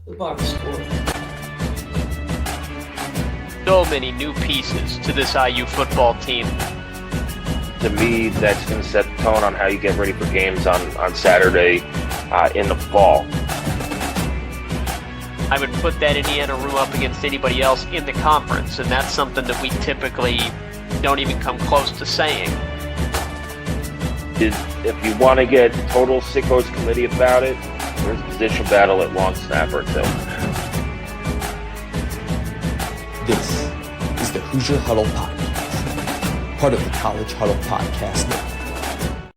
The box score. So many new pieces to this IU football team. To me, that's going to set the tone on how you get ready for games on Saturday in the fall. I would put that Indiana room up against anybody else in the conference, and that's something that we typically don't even come close to saying. If you want to get total sickos committee about it, there's a position battle at long snapper too. This is the Hoosier Huddle Podcast, part of the College Huddle Podcast Network.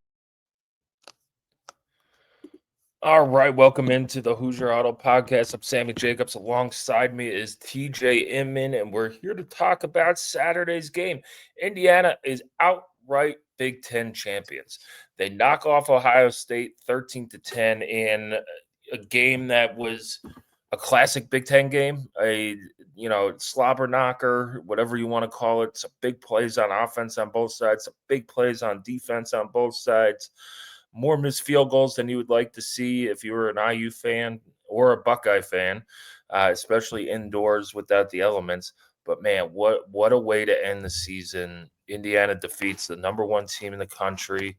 All right, welcome into the Hoosier Huddle Podcast. I'm Sammy Jacobs. Alongside me is TJ Inman, and we're here to talk about Saturday's game. Indiana is outright Big Ten champions. They knock off Ohio State 13-10 in a game that was a classic Big Ten game, a slobber knocker, whatever you want to call it. Some big plays on offense on both sides, some big plays on defense on both sides. More missed field goals than you would like to see if you were an IU fan or a Buckeye fan, especially indoors without the elements. But, man, what a way to end the season. Indiana defeats the number one team in the country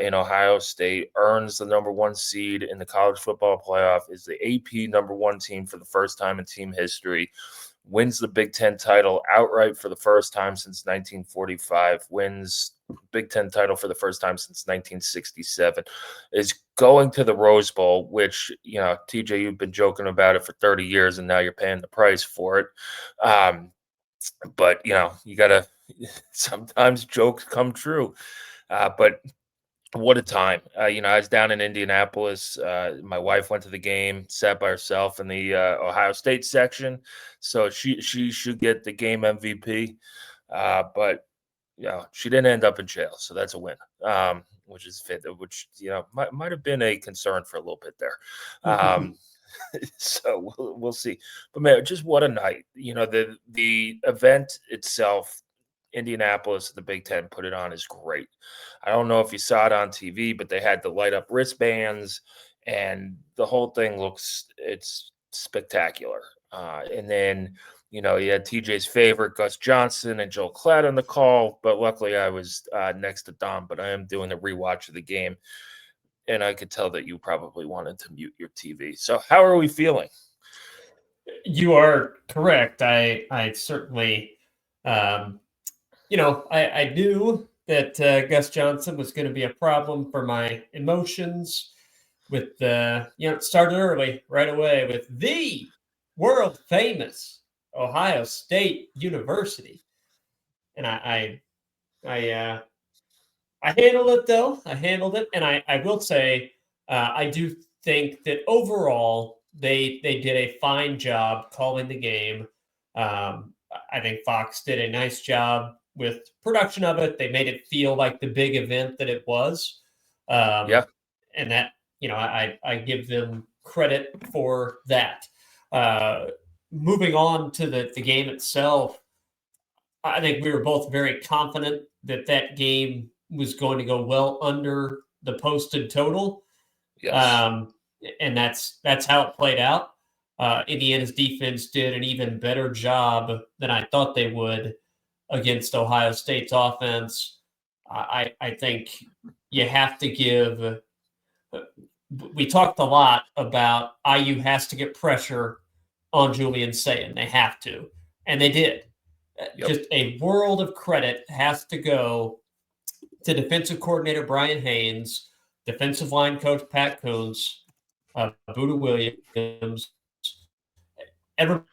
in Ohio State, earns the number one seed in the college football playoff, is the AP number one team for the first time in team history, wins the Big Ten title outright for the first time since 1945, wins Big Ten title for the first time since 1967, is going to the Rose Bowl, which, TJ, you've been joking about it for 30 years, and now you're paying the price for it. But, you got to – sometimes jokes come true. But what a time. I was down in Indianapolis. My wife went to the game, sat by herself in the Ohio State section. So she should get the game MVP. But, she didn't end up in jail. So that's a win, which might have been a concern for a little bit there. So we'll see. But, man, just what a night. The event itself, Indianapolis, the Big Ten put it on, is great. I don't know if you saw it on TV, but they had the light up wristbands, and the whole thing it's spectacular. And then, you had TJ's favorite, Gus Johnson and Joel Klatt on the call, but luckily I was next to Dom, but I am doing a rewatch of the game, and I could tell that you probably wanted to mute your TV. So how are we feeling? You are correct. I certainly, I knew that Gus Johnson was going to be a problem for my emotions with it started early right away with the world famous Ohio State University. And I handled it though. I handled it. And I will say, I do think that overall they did a fine job calling the game. I think Fox did a nice job with production of it. They made it feel like the big event that it was. And that, I give them credit for that. Moving on to the game itself, I think we were both very confident that game was going to go well under the posted total. Yes. And that's how it played out. Indiana's defense did an even better job than I thought they would against Ohio State's offense. I think you have to give – we talked a lot about IU has to get pressure on Julian Sayin. They have to, and they did. Yep. Just a world of credit has to go to defensive coordinator Brian Haynes, defensive line coach Pat Coons, Buda Williams, everybody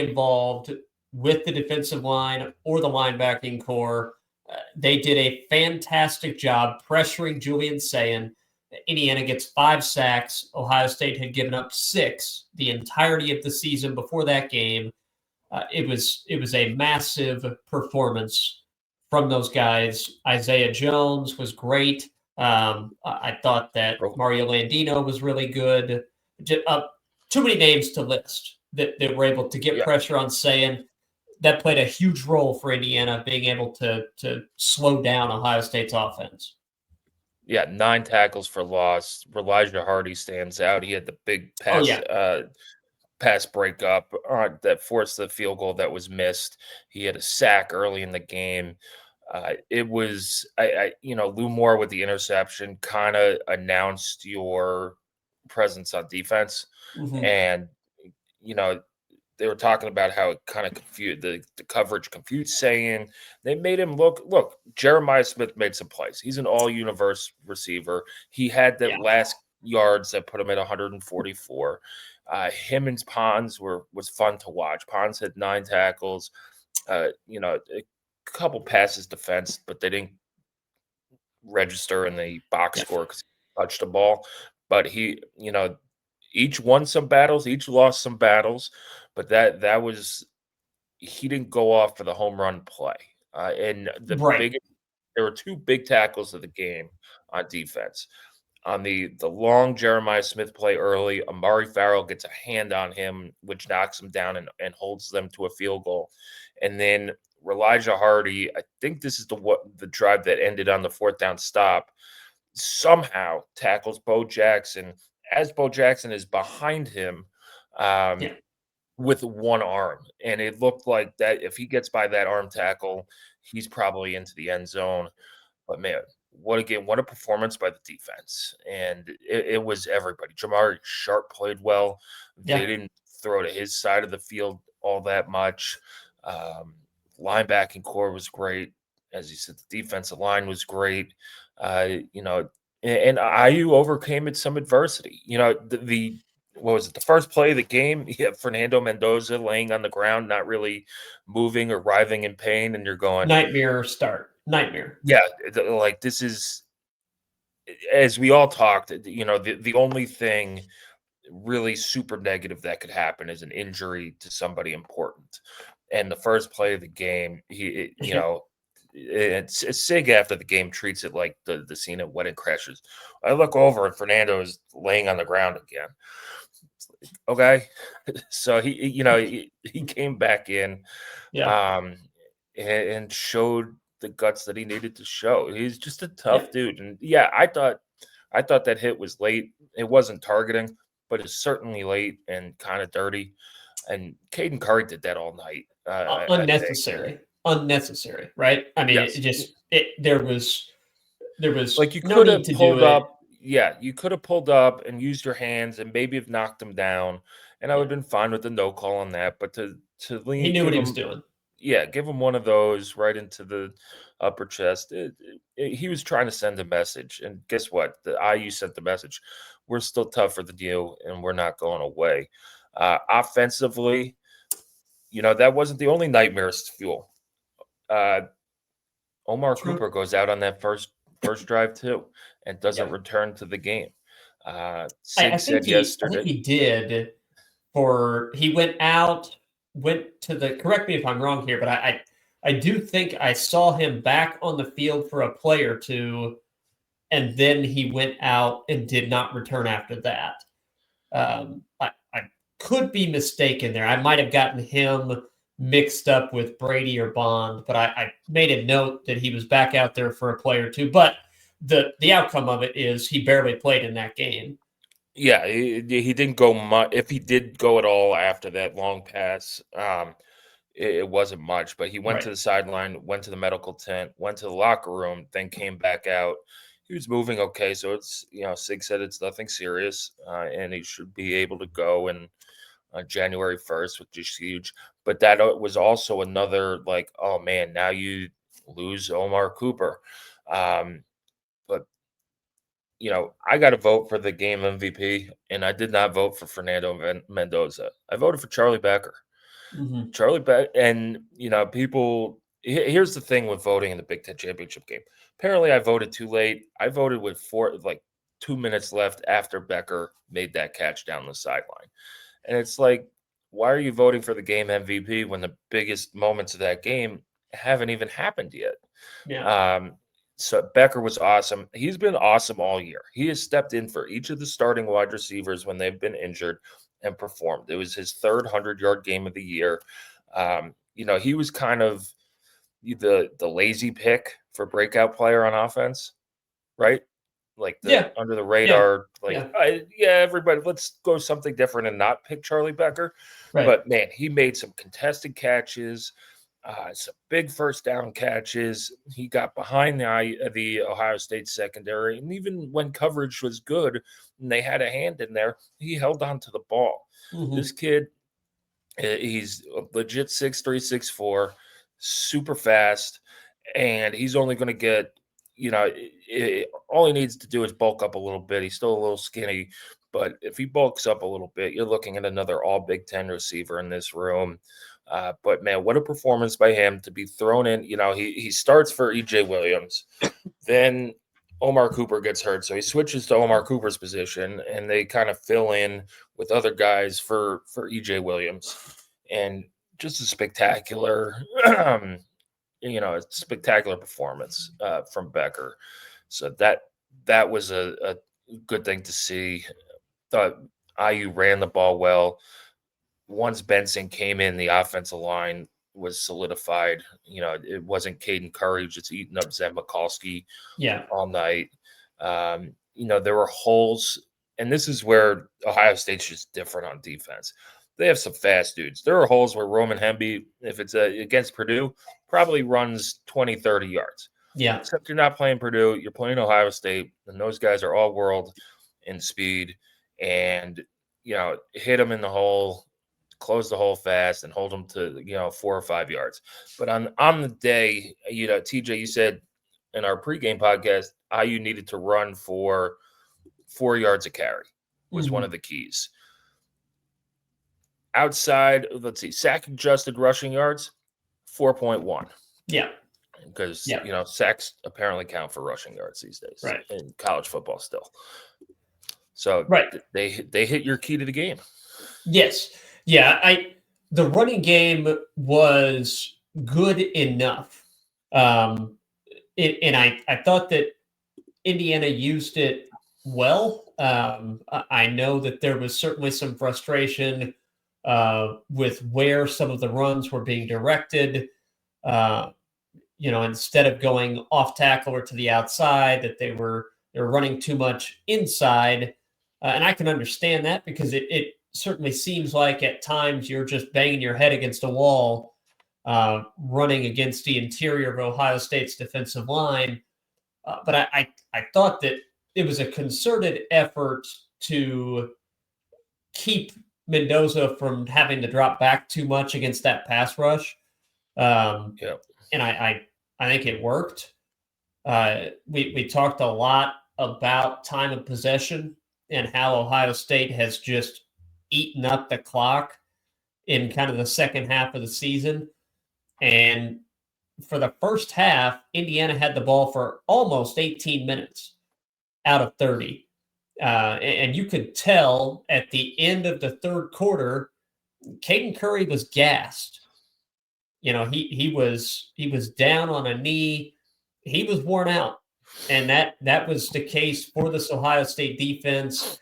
involved with the defensive line or the linebacking core. They did a fantastic job pressuring Julian Sayin. Indiana gets 5 sacks. Ohio State had given up 6 the entirety of the season before that game. It was a massive performance from those guys. Isaiah Jones was great. I thought that Mario Landino was really good. Too many names to list that were able to get pressure on Sayin. That played a huge role for Indiana being able to slow down Ohio State's offense. Yeah, 9 tackles for loss. Elijah Hardy stands out. He had the big Oh pass yeah. pass breakup that forced the field goal that was missed. He had a sack early in the game. It was Lou Moore with the interception kind of announced your presence on defense, Hmm. and you know they were talking about how it kind of confused the coverage confused saying they made him look. Jeremiah Smith made some plays. He's an all universe receiver. He had that Yeah. last yards that put him at 144. Him and Pons was fun to watch. Pons had 9 tackles. A couple passes defense, but they didn't register in the box Yeah. score because he touched the ball. But each won some battles, each lost some battles, but that was he didn't go off for the home run play. And Right. there were 2 big tackles of the game on defense. On the long Jeremiah Smith play early, Amari Farrell gets a hand on him, which knocks him down and holds them to a field goal. And then Elijah Hardy, I think this is the drive that ended on the 4th down stop, somehow tackles Bo Jackson as Bo Jackson is behind him um, Yeah. with one arm. And it looked like that if he gets by that arm tackle, he's probably into the end zone. But man, what a performance by the defense. And it was everybody. Jamari Sharp played well. They Yeah. didn't throw to his side of the field all that much. Um, Linebacking core was great. As you said, the defensive line was great. Uh, you know, and IU overcame it some adversity. The what was it? The first play of the game, you have Fernando Mendoza laying on the ground, not really moving or writhing in pain, and you're going, Nightmare start. Nightmare. yeah, like this is as we all talked, the only thing really super negative that could happen is an injury to somebody important. And the first play of the game, it's Sig after the game treats it like the scene at Wedding Crashers. I look over and Fernando is laying on the ground again. Okay, so he came back in, Yeah. um, and showed the guts that he needed to show. He's just a Yeah. tough dude, and yeah, I thought that hit was late. It wasn't targeting, but it's certainly late and kind of dirty. And Caden Curry did that all night. I think Unnecessary. Right. I mean, yes, it just it there was like you no could need have to do pulled it. up. Yeah, you could have pulled up and used your hands and maybe have knocked him down, and I would Yeah. have been fine with the no call on that. But to He lean, knew what give he was him doing. yeah, give him one of those right into the upper chest. He was trying to send a message, and guess what? The IU sent the message. We're still tougher than you, and we're not going away. Offensively, that wasn't the only nightmares fuel. Uh, Omar True. Cooper goes out on that first drive too, and doesn't Yeah. return to the game. I Sig think said he yesterday, did he went out, went to the correct me if I'm wrong here, but I do think I saw him back on the field for a play or two, and then he went out and did not return after that. I could be mistaken there. I might have gotten him mixed up with Brady or Bond, but I made a note that he was back out there for a play or two. But the outcome of it is he barely played in that game. yeah, he didn't go much. If he did go at all after that long pass, it wasn't much. But he went Right. to the sideline, went to the medical tent, went to the locker room, then came back out. He was moving okay, so Sig said it's nothing serious, and he should be able to go in January 1st, which is huge. But that was also another like, oh man, now you lose Omar Cooper. But I got to vote for the game MVP, and I did not vote for Fernando Mendoza. I voted for Charlie Becker. Mhm. Charlie Becker, and people. Here's the thing with voting in the Big Ten championship game. Apparently, I voted too late. I voted with 2 minutes left after Becker made that catch down the sideline, and it's like, why are you voting for the game MVP when the biggest moments of that game haven't even happened yet? Yeah. So Becker was awesome. He's been awesome all year. He has stepped in for each of the starting wide receivers when they've been injured and performed. It was his third 100-yard game of the year. He was kind of the lazy pick for breakout player on offense, right? like the Yeah. under the radar. Like, Yeah. everybody, let's go something different and not pick Charlie Becker. Right. But man, he made some contested catches, some big first down catches. He got behind the Ohio State secondary, and even when coverage was good and they had a hand in there, he held on to the ball. This kid, he's a legit 6'3", 6'4", super fast, and he's only going to get, all he needs to do is bulk up a little bit. He's still a little skinny, but if he bulks up a little bit, you're looking at another all Big Ten receiver in this room. But man, what a performance by him to be thrown in. He starts for EJ Williams, then Omar Cooper gets hurt, so he switches to Omar Cooper's position, and they kind of fill in with other guys for EJ Williams, and just a spectacular, spectacular performance from Becker. So that was a good thing to see. Thought IU ran the ball well. Once Benson came in, the offensive line was solidified. It wasn't Caden Curry just eating up Zeb Mikulski all night. There were holes, and this is where Ohio State's just different on defense. They have some fast dudes. There are holes where Roman Hemby, if it's against Purdue, probably runs 20, 30 yards. Yeah. Except you're not playing Purdue. You're playing Ohio State, and those guys are all world in speed. And, hit them in the hole, close the hole fast, and hold them to 4 or 5 yards. But on the day, TJ, you said in our pregame podcast, IU needed to run for 4 yards a carry was one of the keys. Outside, let's see, sack adjusted rushing yards, 4.1. Yeah. Because sacks apparently count for rushing yards these days, right, in college football still. So they hit your key to the game. Yes. Yeah, the running game was good enough. And I thought that Indiana used it well. I know that there was certainly some frustration with where some of the runs were being directed. Instead of going off tackle or to the outside, that they were running too much inside. And I can understand that because it certainly seems like at times you're just banging your head against a wall, running against the interior of Ohio State's defensive line. But I thought that it was a concerted effort to keep Mendoza from having to drop back too much against that pass rush. And I think it worked. We talked a lot about time of possession and how Ohio State has just eaten up the clock in kind of the second half of the season. And for the first half, Indiana had the ball for almost 18 minutes out of 30. And you could tell at the end of the third quarter, Caden Curry was gassed. He was down on a knee. He was worn out. And that was the case for this Ohio State defense.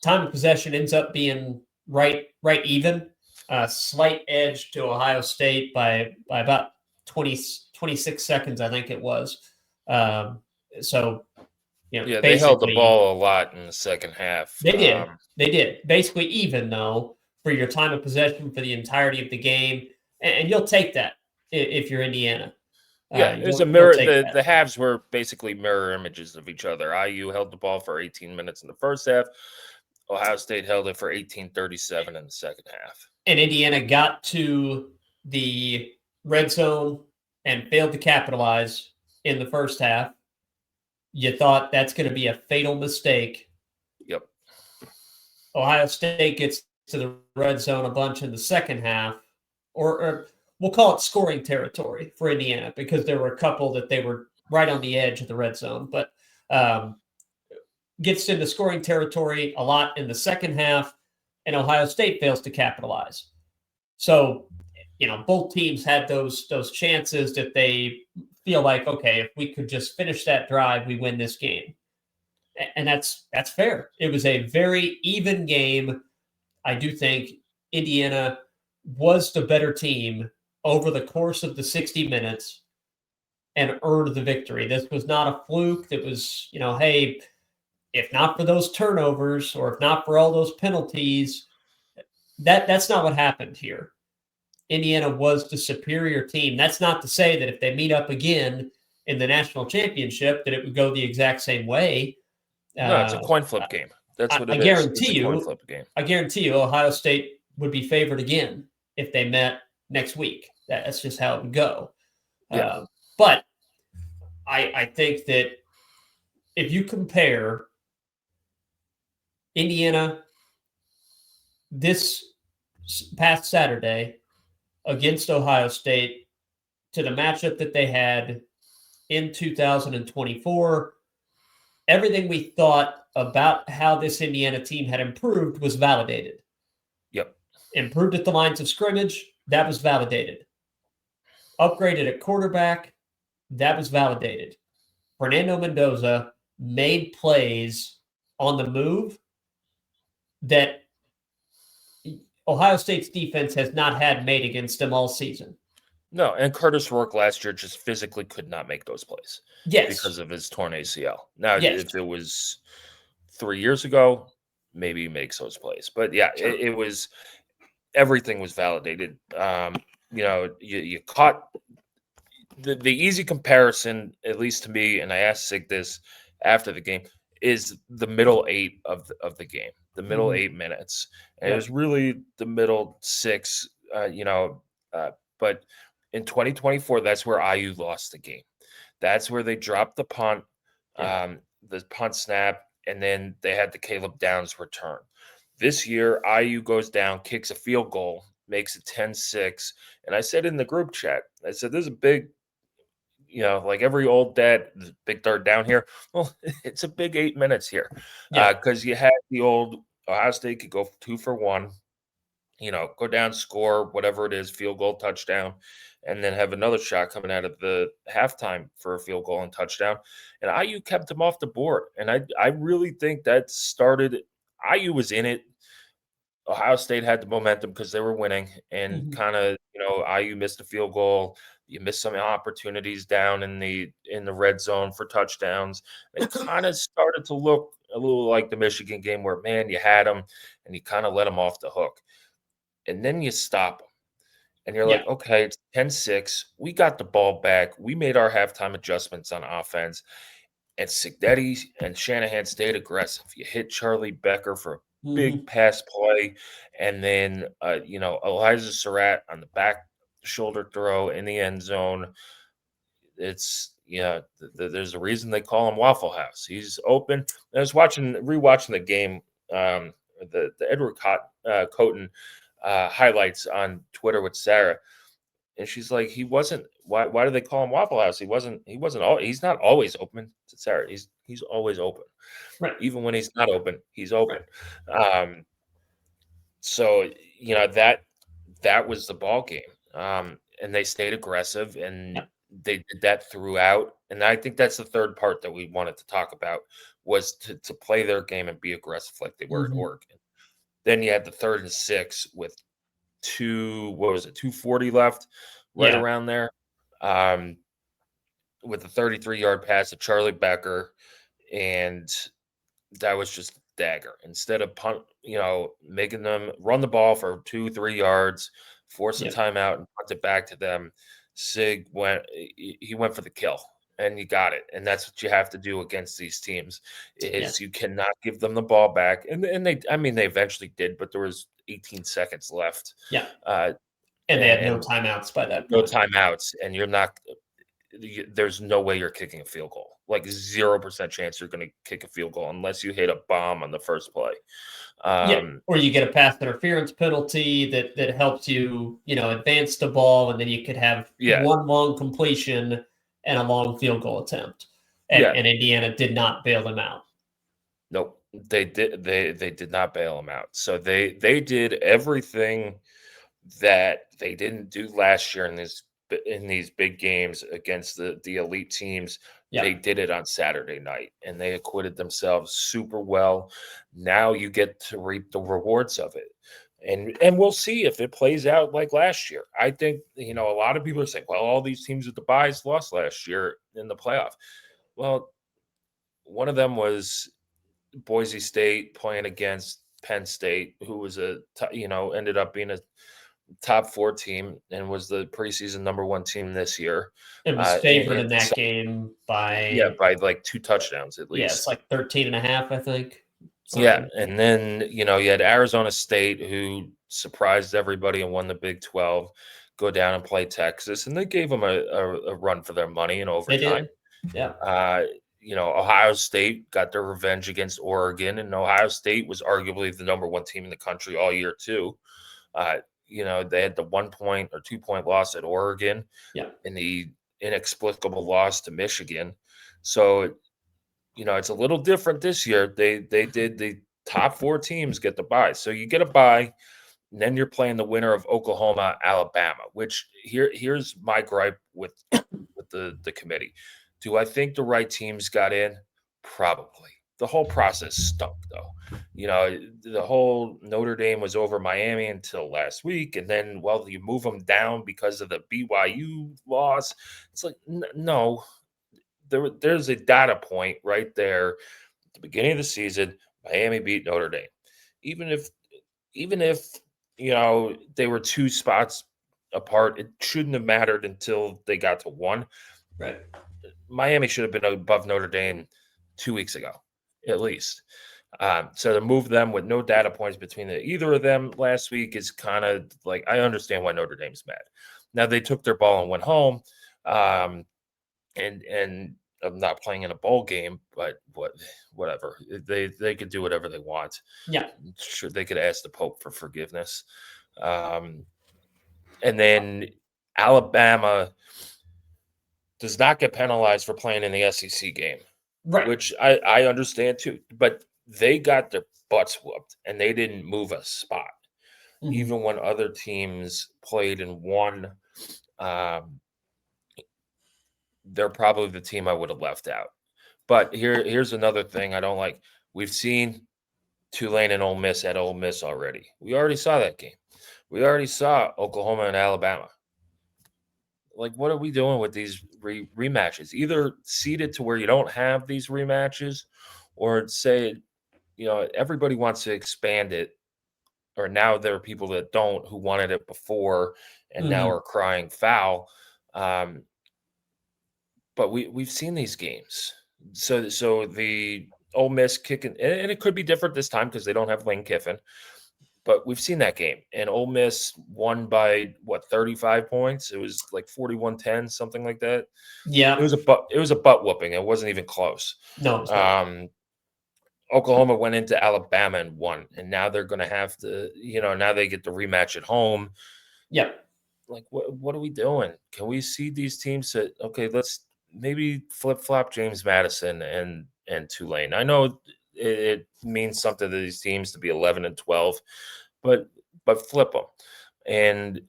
Time of possession ends up being right even. Slight edge to Ohio State by about 26 seconds, I think it was. They held the ball a lot in the second half. They did. They did. Basically even, though, for your time of possession for the entirety of the game. And you'll take that if you're Indiana. It's a mirror. The halves were basically mirror images of each other. IU held the ball for 18 minutes in the first half. Ohio State held it for 18:37 in the second half. And Indiana got to the red zone and failed to capitalize in the first half. You thought that's going to be a fatal mistake. Yep. Ohio State gets to the red zone a bunch in the second half, or we'll call it scoring territory for Indiana, because there were a couple that they were right on the edge of the red zone, but gets into scoring territory a lot in the second half, and Ohio State fails to capitalize. So, both teams had those chances that they feel like, okay, if we could just finish that drive, we win this game. And that's fair. It was a very even game. I do think Indiana was the better team over the course of the 60 minutes and earned the victory. This was not a fluke. That was, hey, if not for those turnovers or if not for all those penalties, that's not what happened here. Indiana was the superior team. That's not to say that if they meet up again in the national championship, that it would go the exact same way. No, it's a coin flip game. That's what it is. It's a coin flip game. I guarantee you, Ohio State would be favored again if they met next week. That's just how it would go. Yeah. But I think that if you compare Indiana this past Saturday against Ohio State to the matchup that they had in 2024, everything we thought about how this Indiana team had improved was validated. Yep. Improved at the lines of scrimmage, that was validated. Upgraded at quarterback, that was validated. Fernando Mendoza made plays on the move that Ohio State's defense has not had made against them all season. No, and Curtis Rourke last year just physically could not make those plays. Yes. Because of his torn ACL. Now, Yes. if it was 3 years ago, maybe he makes those plays. But yeah, Sure. it was everything was validated. You caught the easy comparison, at least to me, and I asked Sig this after the game, is the middle 8 of the game, the middle 8 minutes. And it was really the middle 6, but in 2024, that's where IU lost the game. That's where they dropped the punt, the punt snap, and then they had the Caleb Downs return. This year, IU goes down, kicks a field goal, makes it 10-6. And I said in the group chat, I said, there's a big, like every old dad, big third down here. Well, it's a big 8 minutes here. Because you had the old Ohio State could go 2 for 1, go down, score, whatever it is, field goal, touchdown, and then have another shot coming out of the halftime for a field goal and touchdown. And IU kept them off the board. And I really think that started – IU was in it. Ohio State had the momentum because they were winning. And kind of, IU missed a field goal. You missed some opportunities down in the red zone for touchdowns. It kind of started to look a little like the Michigan game where, man, you had them and you kind of let them off the hook. And then you stop them. And you're like, okay, it's 10-6. We got the ball back. We made our halftime adjustments on offense. And Signetti and Shanahan stayed aggressive. You hit Charlie Becker for a big pass play. And then, Elijah Surratt on the back shoulder throw in the end zone. It's, there's a reason they call him Waffle House. He's open. I was rewatching the game, the Edward Coton highlights on Twitter with Sarah, and she's like, he wasn't. Why do they call him Waffle House? He's not always open. To Sarah, he's always open, right? Even when he's not open, he's open. Right. So that was the ball game, and they stayed aggressive, and they did that throughout. And I think that's the third part that we wanted to talk about was to play their game and be aggressive like they were at Oregon. Then you had the 3rd and 6 with 240 left, right around there, with a 33-yard pass to Charlie Becker, and that was just dagger. Instead of making them run the ball for 2-3 yards, force a timeout and punt it back to them, Sig went for the kill. And you got it. And that's what you have to do against these teams is you cannot give them the ball back. And they eventually did, but there was 18 seconds left. Yeah. And they had no timeouts by that point. No timeouts. And there's no way you're kicking a field goal. Like 0% chance you're going to kick a field goal unless you hit a bomb on the first play. Or you get a pass interference penalty that helps you, advance the ball. And then you could have one long completion and a long field goal attempt. And Indiana did not bail them out. Nope. They did. They did not bail them out. So they did everything that they didn't do last year in these big games against the elite teams. They did it on Saturday night, and they acquitted themselves super well. Now you get to reap the rewards of it. And we'll see if it plays out like last year. I think, a lot of people are saying, well, all these teams with the byes lost last year in the playoff. Well, one of them was Boise State playing against Penn State, who was ended up being a top 4 team and was the preseason number 1 team this year. It was favored in that So, game by by like 2 touchdowns at least. it's like 13.5, I think. Yeah, and then you had Arizona State, who surprised everybody and won the Big 12, go down and play Texas, and they gave them a run for their money in overtime. Yeah. Ohio State got their revenge against Oregon, and Ohio State was arguably the number 1 team in the country all year too. They had the 1 point or 2 point loss at Oregon, and the inexplicable loss to Michigan. So, it's a little different this year. They did the top 4 teams get the bye. So you get a bye, and then you're playing the winner of Oklahoma, Alabama, which here's my gripe with the committee. Do I think the right teams got in? Probably. The whole process stunk, though. The whole Notre Dame was over Miami until last week, and then, you move them down because of the BYU loss. It's like, no. There's a data point right there at the beginning of the season. Miami beat Notre Dame. Even if they were 2 spots apart, it shouldn't have mattered until they got to 1. Right. Miami should have been above Notre Dame 2 weeks ago, at least. So to move them with no data points between either of them last week is kind of like, I understand why Notre Dame's mad. Now they took their ball and went home. And I'm not playing in a bowl game, but whatever. They could do whatever they want. Yeah. Sure, they could ask the Pope for forgiveness. And then Alabama does not get penalized for playing in the SEC game, Right. which I understand too. But they got their butts whooped, and they didn't move a spot. Mhm. Even when other teams played and won, they're probably the team I would have left out. But here's another thing I don't like. We've seen Tulane and Ole Miss at Ole Miss already. We already saw that game. We already saw Oklahoma and Alabama. Like, what are we doing with these rematches? Either seed it to where you don't have these rematches, or say, everybody wants to expand it. Or now there are people that don't, who wanted it before and now are crying foul. But we've seen these games. So the Ole Miss kicking, and it could be different this time because they don't have Lane Kiffin. But we've seen that game, and Ole Miss won by 35 points. It was like 41-10, something like that. Yeah, it was a butt whooping. It wasn't even close. No, it's not. Oklahoma went into Alabama and won, and now they're going to have to, now they get the rematch at home. Yeah, like what are we doing? Can we see these teams that, okay, let's maybe flip flop James Madison and Tulane? I know it means something to these teams to be 11 and 12, but flip them, and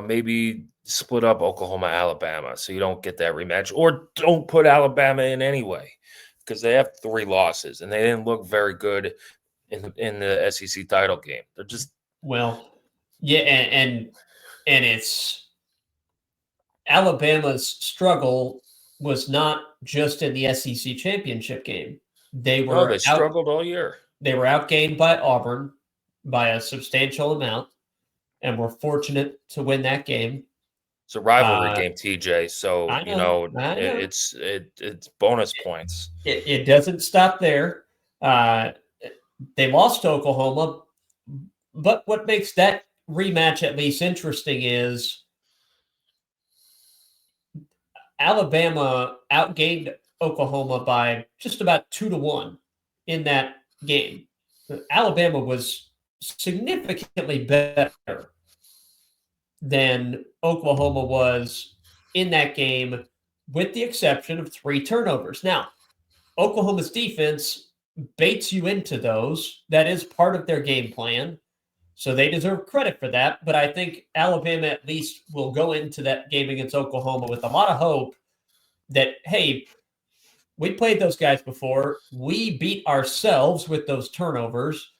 maybe split up Oklahoma, Alabama, so you don't get that rematch, or don't put Alabama in anyway, because they have 3 losses and they didn't look very good in the SEC title game. They're just and it's Alabama's struggle was not just in the SEC championship game. They struggled all year. They were outgained by Auburn by a substantial amount, and were fortunate to win that game. It's a rivalry game, TJ. So I know. it's bonus points. It doesn't stop there. They lost to Oklahoma, but what makes that rematch at least interesting is Alabama outgained Oklahoma by just about 2-1 in that game. Alabama was significantly better than Oklahoma was in that game, with the exception of 3 turnovers. Now, Oklahoma's defense baits you into those. That is part of their game plan, so they deserve credit for that. But I think Alabama at least will go into that game against Oklahoma with a lot of hope that, hey, we played those guys before. We beat ourselves with those turnovers.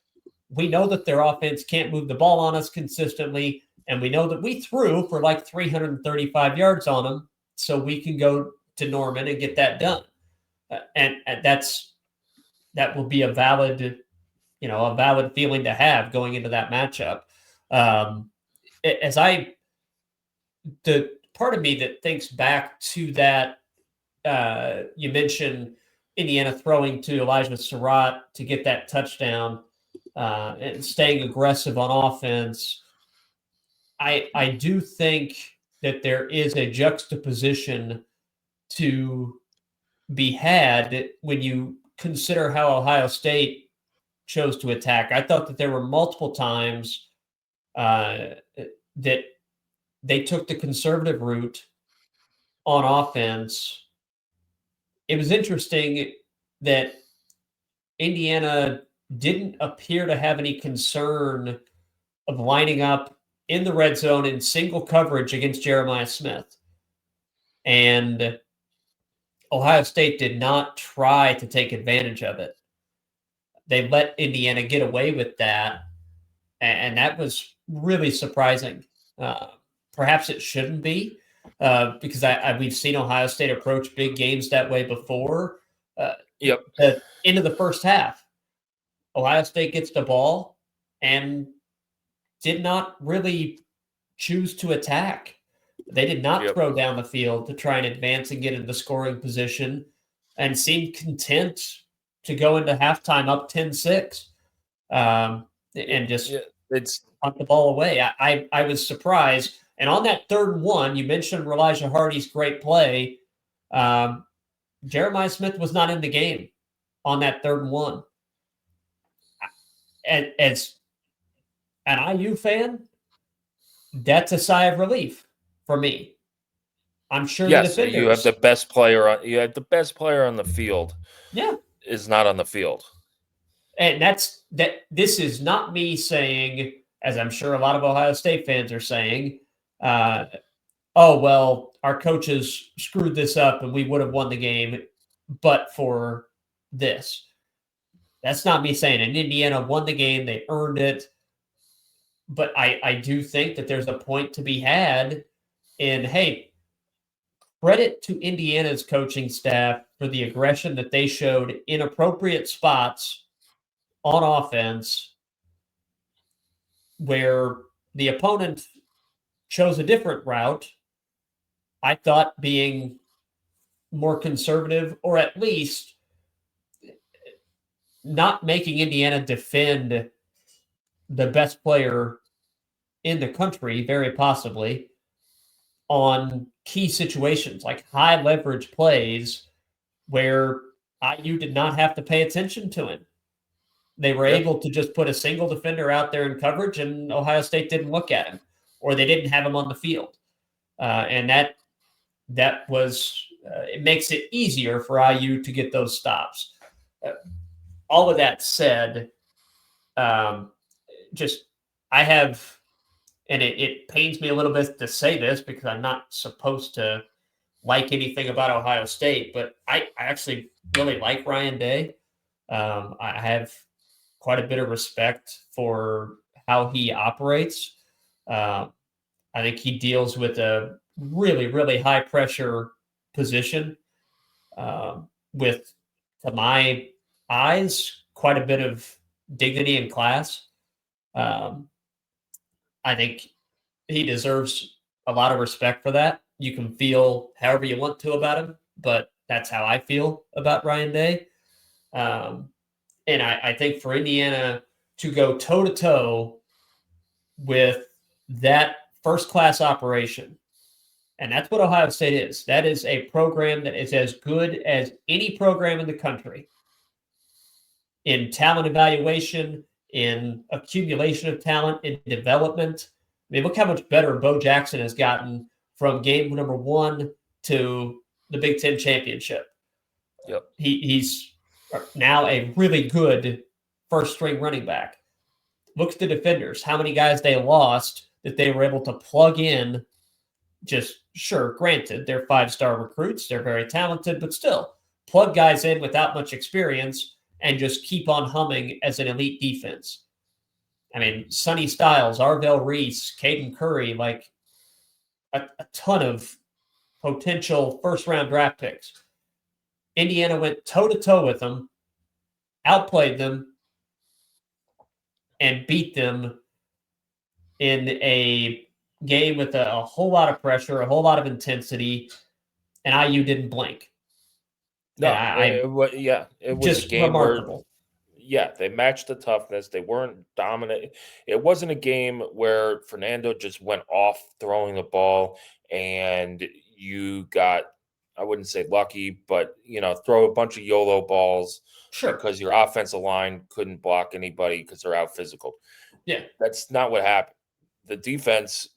We know that their offense can't move the ball on us consistently, and we know that we threw for like 335 yards on them, so we can go to Norman and get that done. And that's that will be a valid feeling to have going into that matchup. As the part of me that thinks back to that, you mentioned Indiana throwing to Elijah Surratt to get that touchdown and staying aggressive on offense. I do think that there is a juxtaposition to be had when you consider how Ohio State chose to attack. I thought that there were multiple times that they took the conservative route on offense. It was interesting that Indiana didn't appear to have any concern of lining up in the red zone in single coverage against Jeremiah Smith. And Ohio State did not try to take advantage of it. They let Indiana get away with that, and that was really surprising. Perhaps it shouldn't be, because we've seen Ohio State approach big games that way before. Into the first half, Ohio State gets the ball and did not really choose to attack. They did not throw down the field to try and advance and get into the scoring position, and seemed content to go into halftime up 10-6 and just punt the ball away. I was surprised. And on that 3rd and 1, you mentioned Elijah Hardy's great play. Jeremiah Smith was not in the game on that 3rd and 1. As an IU fan, that's a sigh of relief for me. I'm sure. Yes, you have the best player on. You have the best player on the field. Yeah, is not on the field, and that's that. This is not me saying, as I'm sure a lot of Ohio State fans are saying, "Oh well, our coaches screwed this up, and we would have won the game, but for this." That's not me saying. And Indiana won the game; they earned it. But I do think that there's a point to be had in, hey, credit to Indiana's coaching staff for the aggression that they showed in appropriate spots on offense where the opponent chose a different route. I thought being more conservative, or at least not making Indiana defend the best player in the country, very possibly, on key situations like high leverage plays where IU did not have to pay attention to him. They were able to just put a single defender out there in coverage, and Ohio State didn't look at him, or they didn't have him on the field. And that was it makes it easier for IU to get those stops. All of that said, I have, and it pains me a little bit to say this because I'm not supposed to like anything about Ohio State, but I actually really like Ryan Day. I have quite a bit of respect for how he operates. I think he deals with a really, really high pressure position with, to my eyes, quite a bit of dignity and class. I think he deserves a lot of respect for that. You can feel however you want to about him, but that's how I feel about Ryan Day. And I think for Indiana to go toe-to-toe with that first-class operation, and that's what Ohio State is. That is a program that is as good as any program in the country in talent evaluation, in accumulation of talent, in development. I mean, look how much better Bo Jackson has gotten from game number 1 to the Big Ten championship. Yep. He's now a really good first-string running back. Look at the defenders, how many guys they lost that they were able to plug in. Just, sure, granted, they're 5-star recruits. They're very talented, but still, plug guys in without much experience and just keep on humming as an elite defense. I mean, Sonny Styles, Arvell Reese, Caden Curry, like a ton of potential first-round draft picks. Indiana went toe-to-toe with them outplayed them and beat them in a game with a whole lot of pressure, a whole lot of intensity, and IU didn't blink. No, And it was a just game where remarkable. they matched the toughness. They weren't dominant. It wasn't a game where Fernando just went off throwing the ball and you got, I wouldn't say lucky, but throw a bunch of YOLO balls Sure. because your offensive line couldn't block anybody because they're out physical. Yeah. That's not what happened. The defense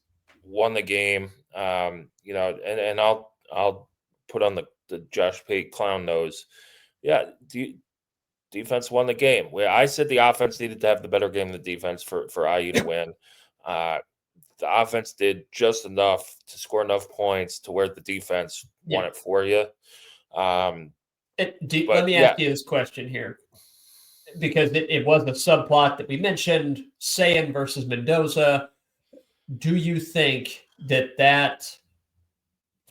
won the game. And I'll put on the Josh Pate clown nose. Yeah, defense won the game. Where I said the offense needed to have the better game than the defense for IU to win. The offense did just enough to score enough points to where the defense won it for you. Let me ask you this question here, because it was a subplot that we mentioned, Sayin versus Mendoza. Do you think that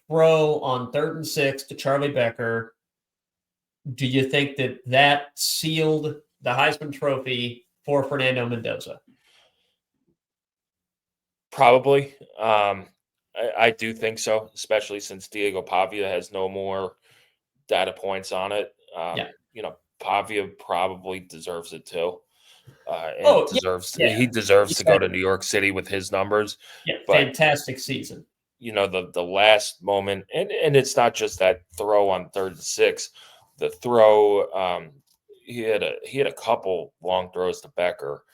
throw on 3rd and 6 to Charlie Becker, do you think that sealed the Heisman Trophy for Fernando Mendoza? Probably. I do think so, especially since Diego Pavia has no more data points on it. Pavia probably deserves it too. He deserves to go to New York City with his numbers. Yeah, fantastic season. The last moment, and it's not just that throw on 3rd and 6. The throw, he had a couple long throws to Becker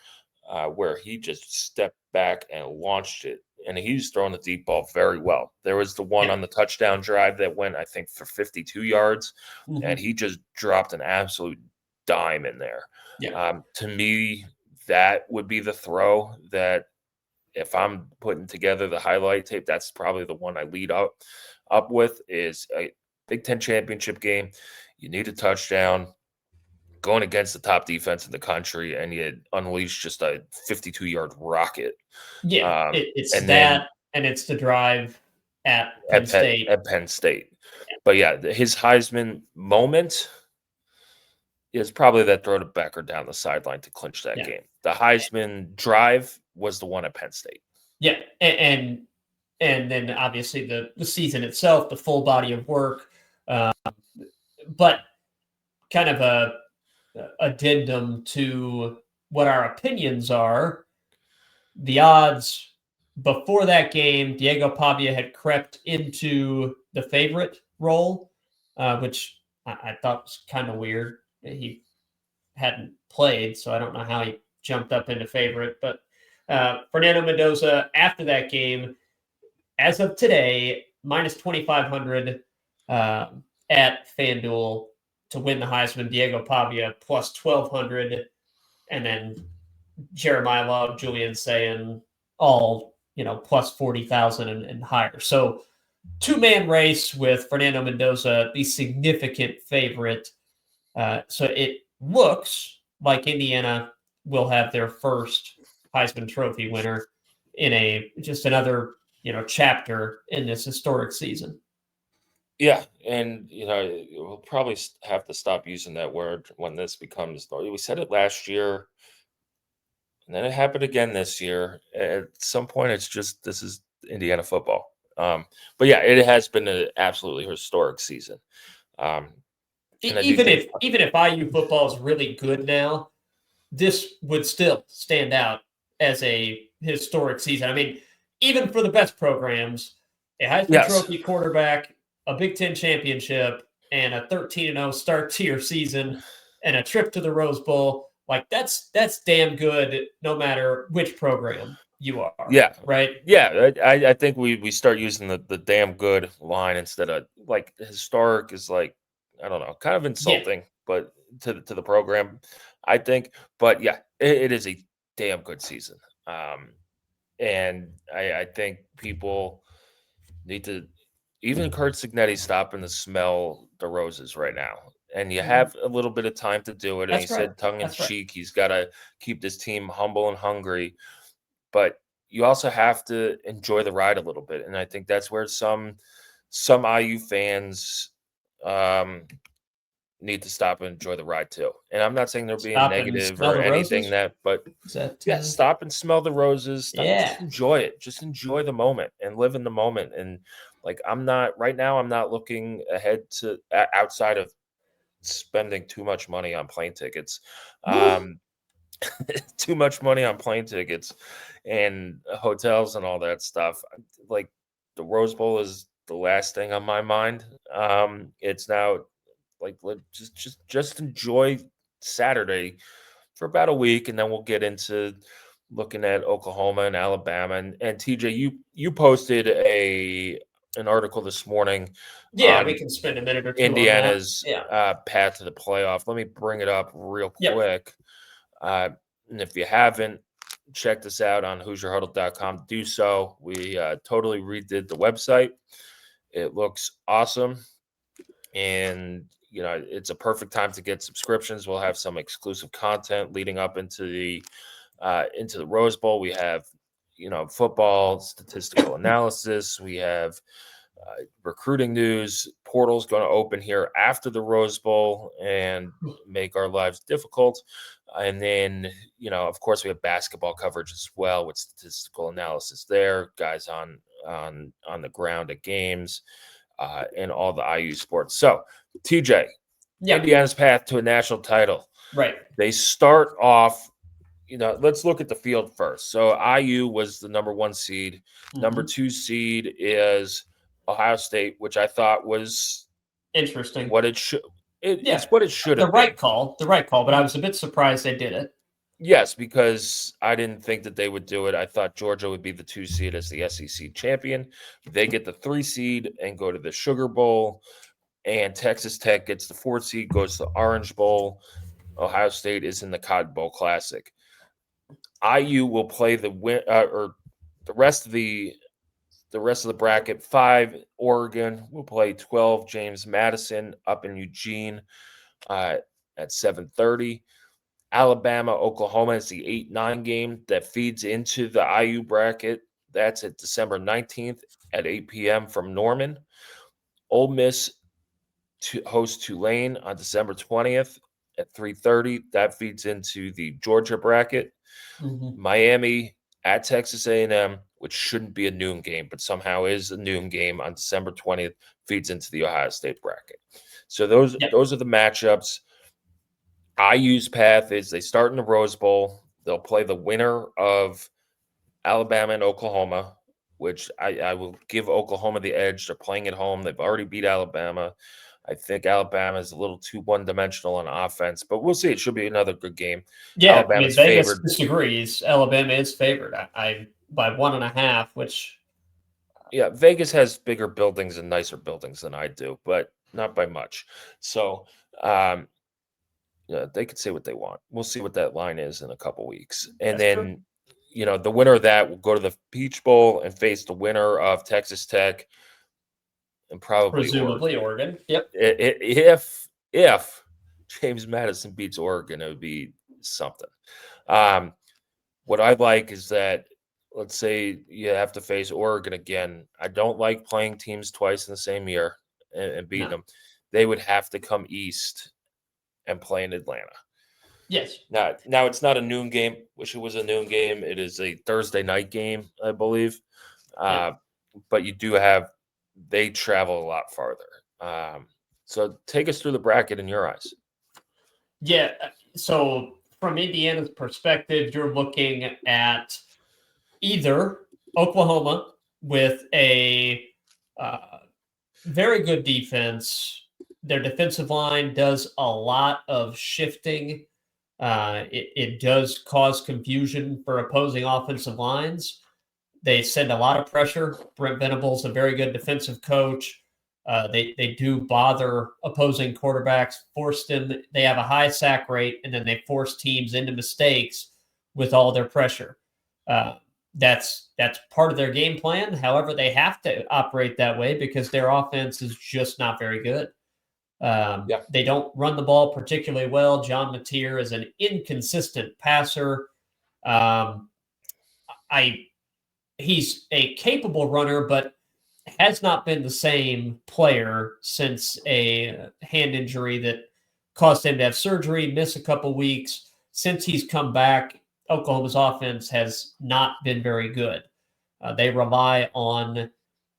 where he just stepped back and launched it, and he's throwing the deep ball very well. There was the one on the touchdown drive that went, I think, for 52 yards, and he just dropped an absolute dime in there. To me, that would be the throw that, if I'm putting together the highlight tape, that's probably the one I lead up with, is a Big Ten championship game. You need a touchdown going against the top defense in the country, and you unleash just a 52-yard rocket. Yeah, and it's the drive at Penn State. At Penn State. But his Heisman moment is probably that throw to Becker down the sideline to clinch that game. The Heisman drive was the one at Penn State. Yeah, and then obviously the season itself, the full body of work, but kind of a addendum to what our opinions are. The odds before that game, Diego Pavia had crept into the favorite role, which I thought was kind of weird. He hadn't played, so I don't know how he jumped up into favorite. But Fernando Mendoza, after that game, as of today, minus 2,500 at FanDuel to win the Heisman. Diego Pavia plus 1,200, and then Jeremiah Love, Julian Sayin, all plus 40,000 and higher. So 2-man race with Fernando Mendoza, the significant favorite. So it looks like Indiana will have their first Heisman Trophy winner in just another chapter in this historic season. Yeah, and we'll probably have to stop using that word when this becomes. We said it last year, and then it happened again this year. At some point, it's just, this is Indiana football. But it has been an absolutely historic season. Even if IU football is really good now, this would still stand out as a historic season. I mean, even for the best programs, a Heisman Trophy quarterback, a Big Ten championship, and a 13-0 start to your season, and a trip to the Rose Bowl, like that's damn good no matter which program you are. Yeah. Right? Yeah. I think we start using the damn good line instead of, like, historic is, like, I don't know, kind of insulting, but to the program, I think. But it is a damn good season. And I think people need to, even Kurt Signetti, stopping to smell the roses right now. And you have a little bit of time to do it. And he said, tongue in cheek, he's got to keep this team humble and hungry. But you also have to enjoy the ride a little bit. And I think that's where some IU fans need to stop and enjoy the ride too. And I'm not saying they're being Stop and negative smell or the anything roses? but Is that yeah, stop and smell the roses. yeah. Just enjoy it. Just enjoy the moment and live in the moment. And like, I'm not looking ahead to outside of spending too much money on plane tickets. Too much money on plane tickets and hotels and all that stuff. Like, the Rose Bowl is the last thing on my mind. It's now like, just enjoy Saturday for about a week, and then we'll get into looking at Oklahoma and Alabama. And TJ, you posted an article this morning Yeah, we on can spend a minute or two Indiana's on that. Yeah. path to the playoff. Let me bring it up real Yep. quick. And if you haven't checked us out on HoosierHuddle.com, do so. We totally redid the website. It looks awesome. And, it's a perfect time to get subscriptions. We'll have some exclusive content leading up into the Rose Bowl. We have, football, statistical analysis. We have recruiting news. Portal's going to open here after the Rose Bowl and make our lives difficult. And then, of course, we have basketball coverage as well with statistical analysis there, guys on the ground at games, and all the IU sports. So, TJ, Indiana's path to a national title. Right. They start off, let's look at the field first. So IU was the number 1 seed. Mm-hmm. Number 2 seed is Ohio State, which I thought was interesting. What it should. It's what it should have been. The right call, but I was a bit surprised they did it. Yes, because I didn't think that they would do it. I thought Georgia would be the 2 seed as the SEC champion. They get the 3 seed and go to the Sugar Bowl, and Texas Tech gets the 4 seed, goes to the Orange Bowl. Ohio State is in the Cotton Bowl Classic. IU will play the rest of the bracket. 5, Oregon will play 12, James Madison up in Eugene at 7:30. Alabama, Oklahoma is the 8-9 game that feeds into the IU bracket. That's at December 19th at 8 p.m. from Norman. Ole Miss to host Tulane on December 20th at 3:30. That feeds into the Georgia bracket. Mm-hmm. Miami at Texas A&M, which shouldn't be a noon game, but somehow is a noon game on December 20th, feeds into the Ohio State bracket. So those are the matchups. IU's path is they start in the Rose Bowl. They'll play the winner of Alabama and Oklahoma, which I will give Oklahoma the edge. They're playing at home. They've already beat Alabama. I think Alabama is a little too one-dimensional on offense, but we'll see. It should be another good game. Yeah, Alabama's Vegas favored. disagrees. Alabama is favored. I by 1.5, which. Yeah, Vegas has bigger buildings and nicer buildings than I do, but not by much. So, they could say what they want. We'll see what that line is in a couple weeks. And That's then, the winner of that will go to the Peach Bowl and face the winner of Texas Tech and probably presumably Oregon. Yep. If James Madison beats Oregon, it would be something. What I like is that, let's say you have to face Oregon again. I don't like playing teams twice in the same year and beating them. They would have to come east and play in Atlanta. Yes. Now it's not a noon game. Wish it was a noon game. It is a Thursday night game, I believe. But you do have they travel a lot farther. So take us through the bracket in your eyes. Yeah. So from Indiana's perspective, you're looking at either Oklahoma with a very good defense. Their defensive line does a lot of shifting. It does cause confusion for opposing offensive lines. They send a lot of pressure. Brent Venables, a very good defensive coach. They do bother opposing quarterbacks, force them. They have a high sack rate, and then they force teams into mistakes with all their pressure. That's part of their game plan. However, they have to operate that way because their offense is just not very good. They don't run the ball particularly well. John Mateer is an inconsistent passer. He's a capable runner, but has not been the same player since a hand injury that caused him to have surgery, miss a couple weeks. Since he's come back, Oklahoma's offense has not been very good. They rely on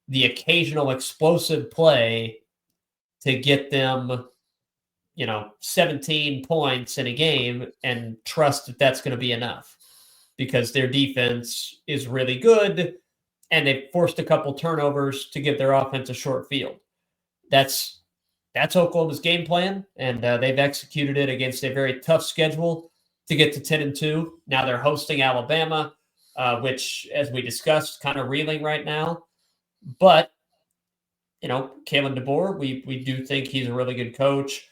the occasional explosive play to get them, 17 points in a game and trust that that's going to be enough because their defense is really good and they've forced a couple turnovers to give their offense a short field. That's Oklahoma's game plan, and they've executed it against a very tough schedule to get to 10-2. Now they're hosting Alabama, which, as we discussed, kind of reeling right now. But, Kalen DeBoer, we do think he's a really good coach.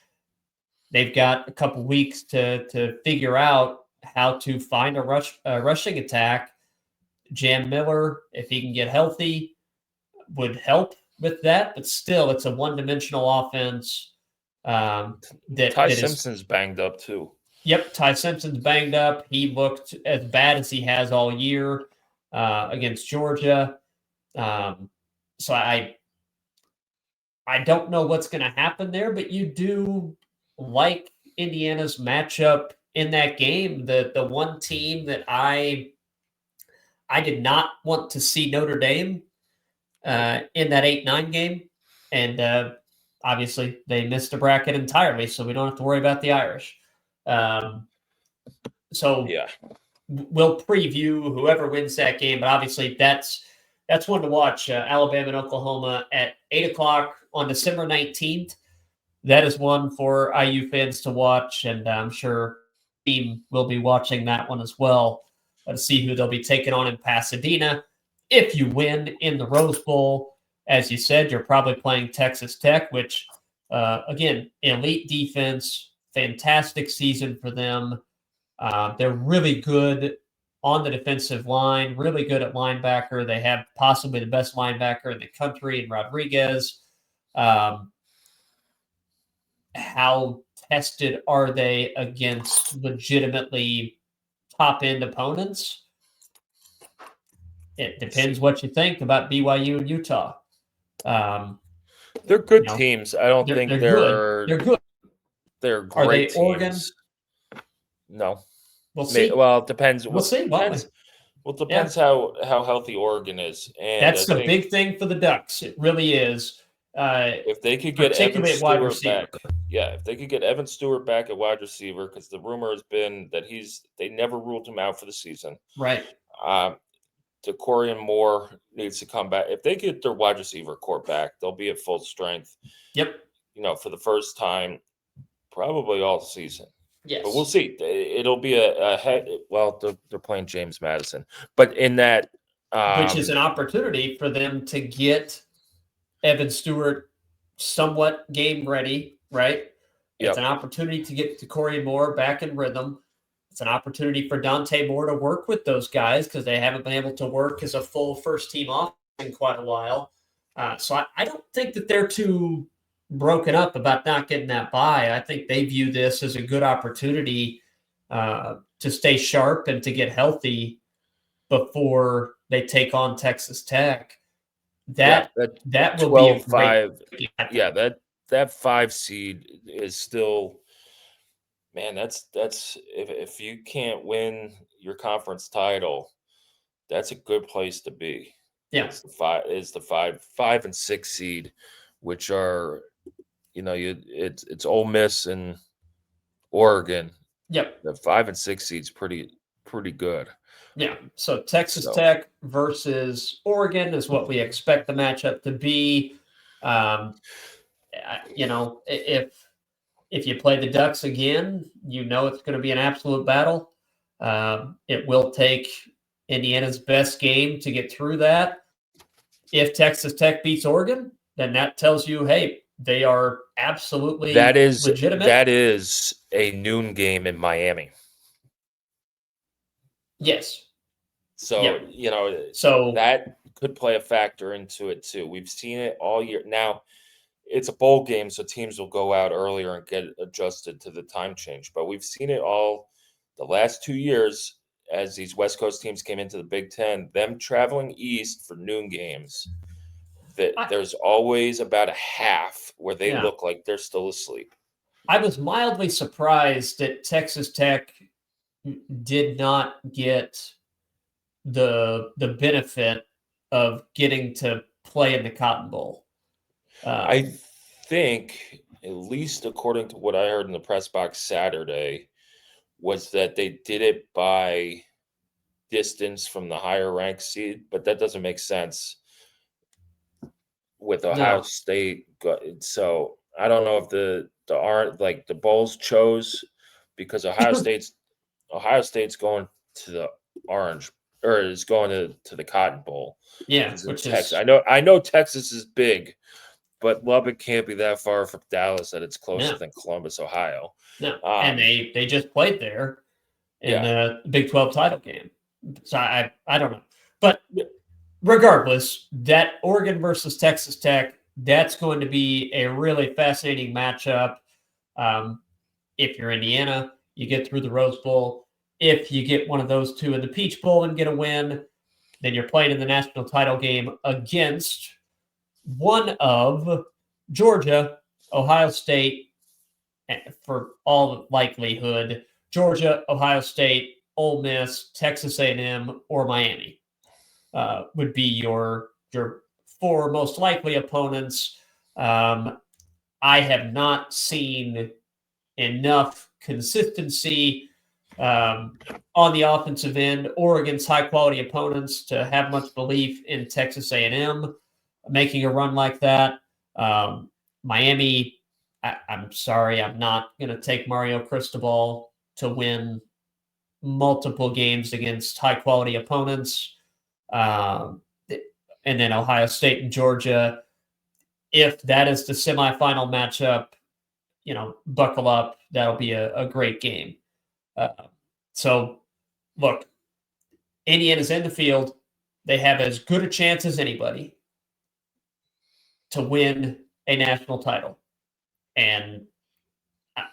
They've got a couple weeks to figure out how to find a rushing attack. Jam Miller, if he can get healthy, would help with that, but still, it's a one-dimensional offense. Ty Simpson's banged up too. Yep, Ty Simpson's banged up. He looked as bad as he has all year against Georgia. So I don't know what's going to happen there, but you do like Indiana's matchup in that game. The one team that I did not want to see Notre Dame in that 8-9 game. And obviously they missed the bracket entirely, so we don't have to worry about the Irish. So we'll preview whoever wins that game, but obviously that's one to watch. Alabama and Oklahoma at 8 o'clock on December 19th. That is one for IU fans to watch, and I'm sure the team will be watching that one as well to see who they'll be taking on in Pasadena. If you win in the Rose Bowl, as you said, you're probably playing Texas Tech, which, again, elite defense, fantastic season for them. They're really good on the defensive line, really good at linebacker. They have possibly the best linebacker in the country in Rodriguez. How tested are they against legitimately top-end opponents? It depends what you think about BYU and Utah. They're good teams. I don't think they're good. They're good. They're great Are they teams. Oregon? No. We'll see. Well, it depends. We'll see. It depends how healthy Oregon is. And that's the big thing for the Ducks. It really is. If they could get Evan Stewart back, if they could get Evan Stewart back at wide receiver, because the rumor has been that they never ruled him out for the season. Right. DeCorian Moore needs to come back. If they get their wide receiver core back, they'll be at full strength. Yep. For the first time, probably all season. Yes. But we'll see. It'll be they're playing James Madison, but in that, which is an opportunity for them to get Evan Stewart somewhat game ready, right? It's an opportunity to get DeCorian Moore back in rhythm. It's an opportunity for Dante Moore to work with those guys because they haven't been able to work as a full first-team offense in quite a while. So I don't think that they're too broken up about not getting that bye. I think they view this as a good opportunity to stay sharp and to get healthy before they take on Texas Tech. That will be a great, that 5 seed is still, man, that's if you can't win your conference title, that's a good place to be. Yeah. It's the 5 and 6 seed, which are, it's Ole Miss and Oregon. Yep. The 5 and 6 seed's pretty good. Yeah. So Texas Tech versus Oregon is what we expect the matchup to be. If you play the Ducks again, it's going to be an absolute battle. It will take Indiana's best game to get through that. If Texas Tech beats Oregon, then that tells you, hey, they are absolutely legitimate. That is a noon game in Miami. Yes. So, so that could play a factor into it too. We've seen it all year. Now, it's a bowl game, so teams will go out earlier and get adjusted to the time change. But we've seen it all the last 2 years as these West Coast teams came into the Big Ten, them traveling east for noon games. There's always about a half where they look like they're still asleep. I was mildly surprised that Texas Tech did not get the benefit of getting to play in the Cotton Bowl. I think, at least according to what I heard in the press box Saturday, was that they did it by distance from the higher ranked seed, but that doesn't make sense with Ohio No. State. So I don't know if the aren't like the Bulls chose because Ohio State's going to the orange or is going to the Cotton Bowl. Yeah, It's in which Texas. is I know Texas is big, but Lubbock can't be that far from Dallas that it's closer no, than Columbus, Ohio. no. And they just played there in Yeah. the Big 12 title game. So I don't know. But regardless, that Oregon versus Texas Tech, that's going to be a really fascinating matchup. If you're Indiana, you get through the Rose Bowl. If you get one of those two in the Peach Bowl and get a win, then you're playing in the national title game against one of Georgia, Ohio State, for all likelihood, Georgia, Ohio State, Ole Miss, Texas A&M, or Miami would be your four most likely opponents. I have not seen enough consistency on the offensive end or against high quality opponents to have much belief in Texas A&M making a run like that. Miami, I'm sorry, I'm not going to take Mario Cristobal to win multiple games against high quality opponents. And then Ohio State and Georgia, if that is the semifinal matchup, buckle up. That'll be a great game. So, look, Indiana's in the field. They have as good a chance as anybody to win a national title. And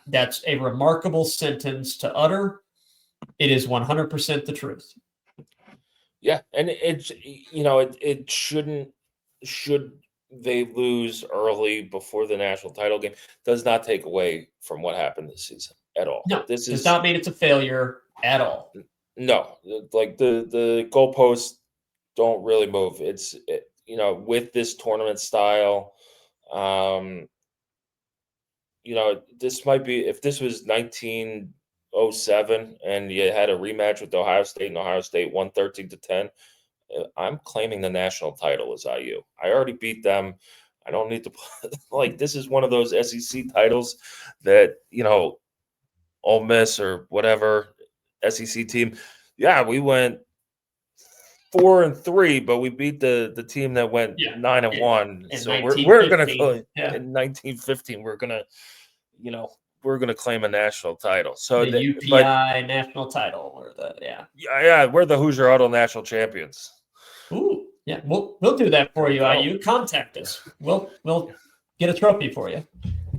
that's a remarkable sentence to utter. It is 100% the truth. Yeah, and it's it shouldn't should they lose early before the national title game does not take away from what happened this season at all. No, This does is not mean it's a failure at all. no, like the goalposts don't really move. With this tournament style, this might be if this was 1907 and you had a rematch with Ohio State and Ohio State won 13-10. I'm claiming the national title as IU. I already beat them. I don't need to like this is one of those SEC titles that Ole Miss or whatever SEC team. Yeah, we went 4-3, but we beat the team that went 9-1. In So we're gonna 1915, in 1915. We're gonna claim a national title. So the UPI national title, or we're the Hoosier Huddle national champions. Ooh, yeah, we'll do that for you, IU. Contact us. We'll get a trophy for you.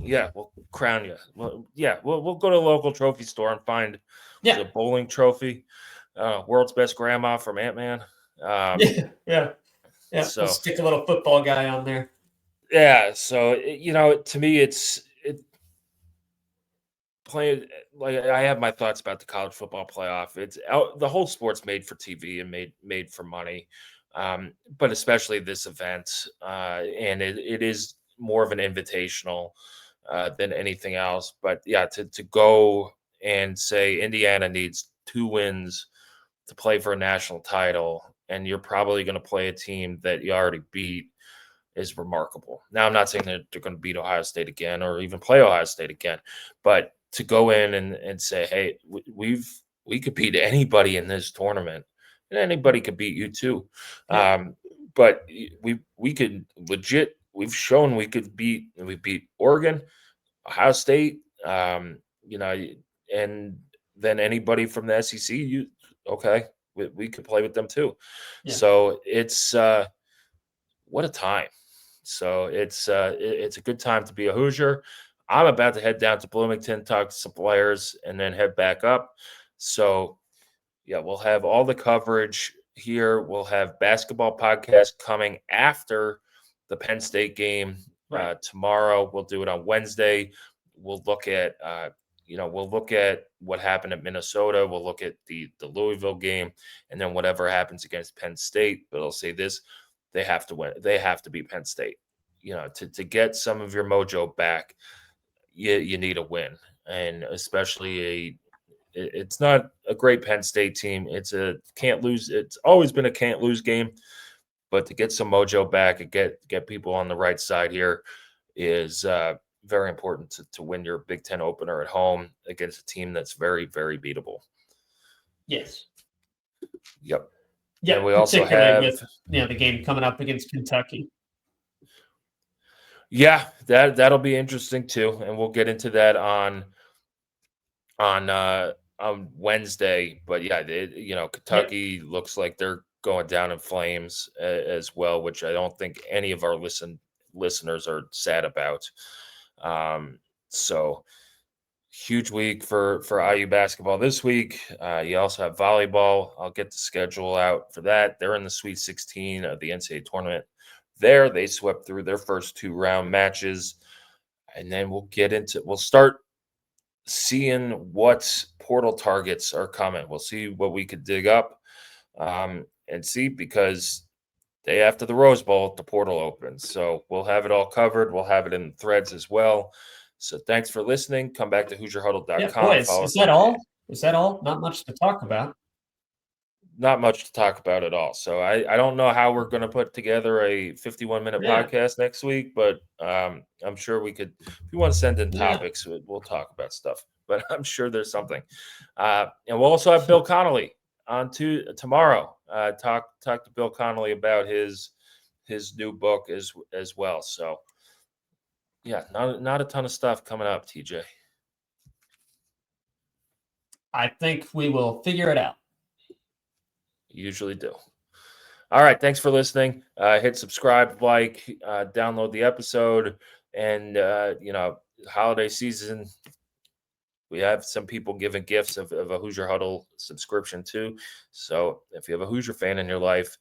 Yeah, we'll crown you. Well, yeah, we'll go to a local trophy store and find the bowling trophy, world's best grandma from Ant-Man. Yeah. So we'll stick a little football guy on there. Yeah, so to me, it's playing like I have my thoughts about the college football playoff. It's the whole sport's made for TV and made for money, but especially this event, and it is more of an invitational than anything else. But yeah, to go and say Indiana needs 2 wins to play for a national title, and you're probably going to play a team that you already beat is remarkable. Now, I'm not saying that they're going to beat Ohio State again or even play Ohio State again, but to go in and say, hey, we could beat anybody in this tournament, and anybody could beat you too. But we could legit. We've shown we beat Oregon, Ohio State, and then anybody from the SEC. We could play with them too. Yeah. So it's what a time. So it's a good time to be a Hoosier. I'm about to head down to Bloomington, talk to some players, and then head back up. So, yeah, we'll have all the coverage here. We'll have basketball podcast coming after the Penn State game tomorrow. We'll do it on Wednesday we'll look at we'll look at what happened at Minnesota. We'll look at the Louisville game, and then whatever happens against Penn State. But I'll say this: they have to win. They have to beat Penn State. To get some of your mojo back, you need a win, and especially it's not a great Penn State team. It's a can't lose. It's always been a can't lose game, but to get some mojo back and get people on the right side here is very important to win your Big Ten opener at home against a team that's very, very beatable. Yes. Yep. Yeah. And we also have with the game coming up against Kentucky. Yeah, that'll be interesting too, and we'll get into that on Wednesday. But yeah, Kentucky looks like they're going down in flames as well, which I don't think any of our listeners are sad about. So huge week for IU basketball this week. You also have volleyball. I'll get the schedule out for that. They're in the Sweet 16 of the NCAA tournament. There, they swept through their first 2-round matches, and then we'll start seeing what portal targets are coming. We'll see what we could dig up and see, because day after the Rose Bowl, the portal opens. So we'll have it all covered. We'll have it in the threads as well. So thanks for listening. Come back to HoosierHuddle.com. Yeah, boys, is that all? Is that all? Not much to talk about. Not much to talk about at all. So I don't know how we're going to put together a 51-minute podcast next week, but I'm sure we could. If you want to send in topics, we'll talk about stuff. But I'm sure there's something. And we'll also have Bill Connolly on tomorrow. Talk to Bill Connolly about his new book as well. So yeah, not a ton of stuff coming up, TJ. I think we will figure it out. Usually do. All right. Thanks for listening. Hit subscribe, download the episode, and holiday season. We have some people giving gifts of a Hoosier Huddle subscription too. So if you have a Hoosier fan in your life,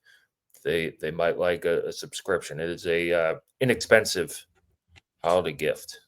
they might like a subscription. It is a inexpensive holiday gift.